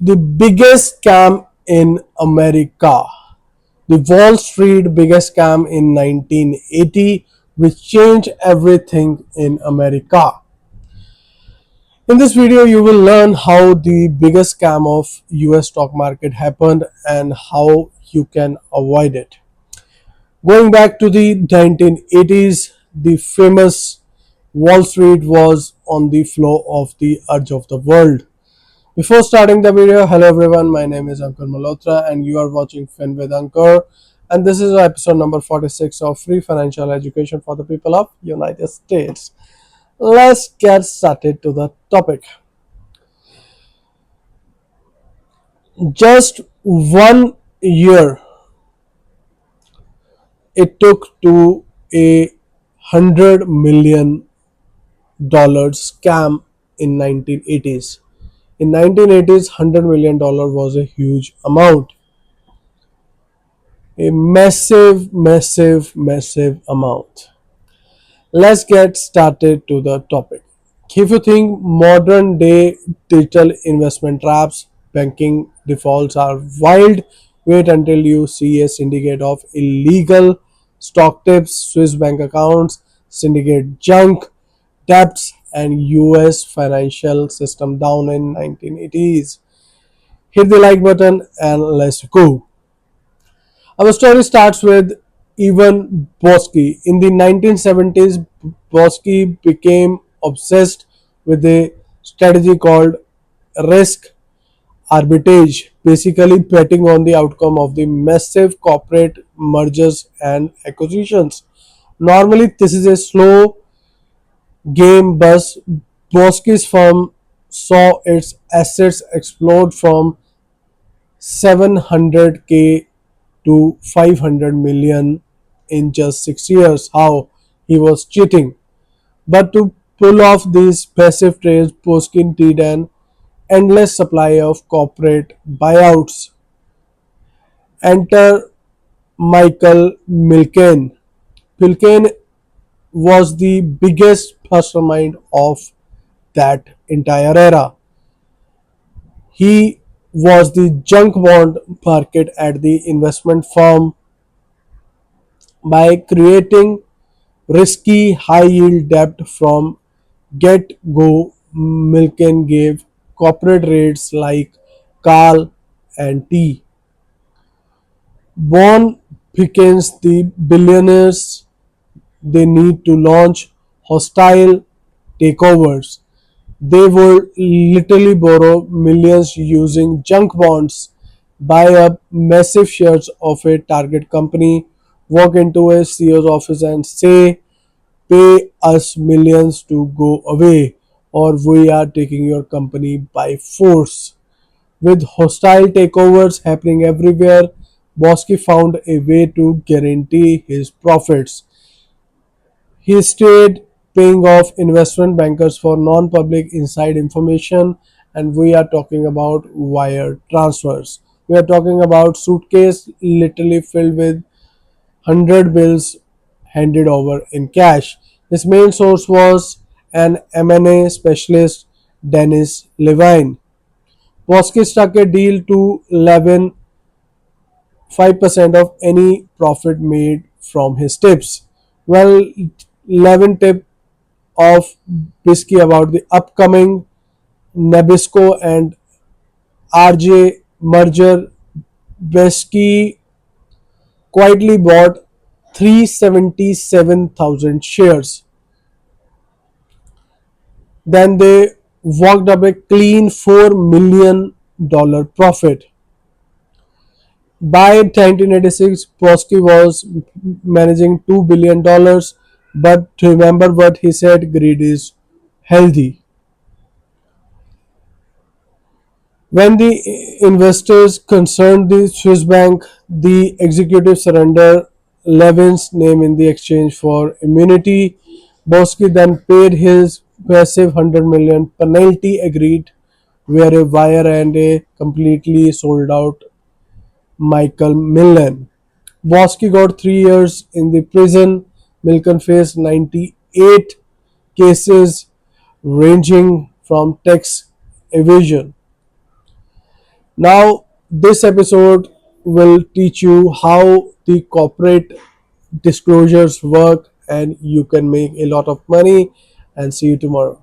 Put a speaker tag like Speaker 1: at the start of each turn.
Speaker 1: The biggest scam in America. The Wall Street biggest scam in 1980, which changed everything in America. In this video, you will learn how the biggest scam of US stock market happened and how you can avoid it. Going back to the 1980s, the famous Wall Street was on the floor of the edge of the world. Before starting the video, hello everyone, my name is Ankur Malhotra and you are watching FinWithAnkur, and this is episode number 46 of Free Financial Education for the People of United States. Let's get started to the topic. Just 1 year it took to $100 million scam in 1980s. In 1980s, $100 million was a huge amount, a massive amount. Let's get started to the topic. If you think modern day digital investment traps, banking defaults are wild, wait until you see a syndicate of illegal stock tips, Swiss bank accounts, syndicate junk, debts, and US financial system down in 1980s. Hit the like button and let's go. Our story starts with Ivan Boesky. In the 1970s, Boesky became obsessed with a strategy called risk arbitrage, basically betting on the outcome of the massive corporate mergers and acquisitions. Normally, this is a slow game, but Boesky's firm saw its assets explode from 700k to 500 million in just 6 years. How he was cheating. But to pull off these passive trades, Poskin did an endless supply of corporate buyouts. Enter Michael Milken. Milken was the biggest mastermind of that entire era. He was the junk bond market at the investment firm by creating risky high yield debt from get go. Milken gave corporate rates like Carl and T. Bond becomes the billionaires they need to launch hostile takeovers. They would literally borrow millions using junk bonds, buy up massive shares of a target company, walk into a CEO's office and say, pay us millions to go away, or we are taking your company by force. With hostile takeovers happening everywhere, Boesky found a way to guarantee his profits. He stayed paying off investment bankers for non public inside information, and we are talking about wire transfers. We are talking about suitcase literally filled with 100 bills handed over in cash. His main source was an M&A specialist, Dennis Levine. Boesky struck a deal to leaven 5% of any profit made from his tips. Well, Levin tip of Boesky about the upcoming Nabisco and RJ merger. Boesky quietly bought 377,000 shares. Then they walked up a clean $4 million profit. By 1986, Boesky was managing $2 billion, but remember what he said, greed is healthy. When the investors concerned the Swiss bank, the executive surrendered Levin's name in the exchange for immunity. Boesky then paid his massive 100 million penalty agreed where a wire and a completely sold out Michael Millen. Boesky got 3 years in the prison. Milken faced 98 cases ranging from tax evasion, Now, this episode will teach you how the corporate disclosures work, and you can make a lot of money. And see you tomorrow.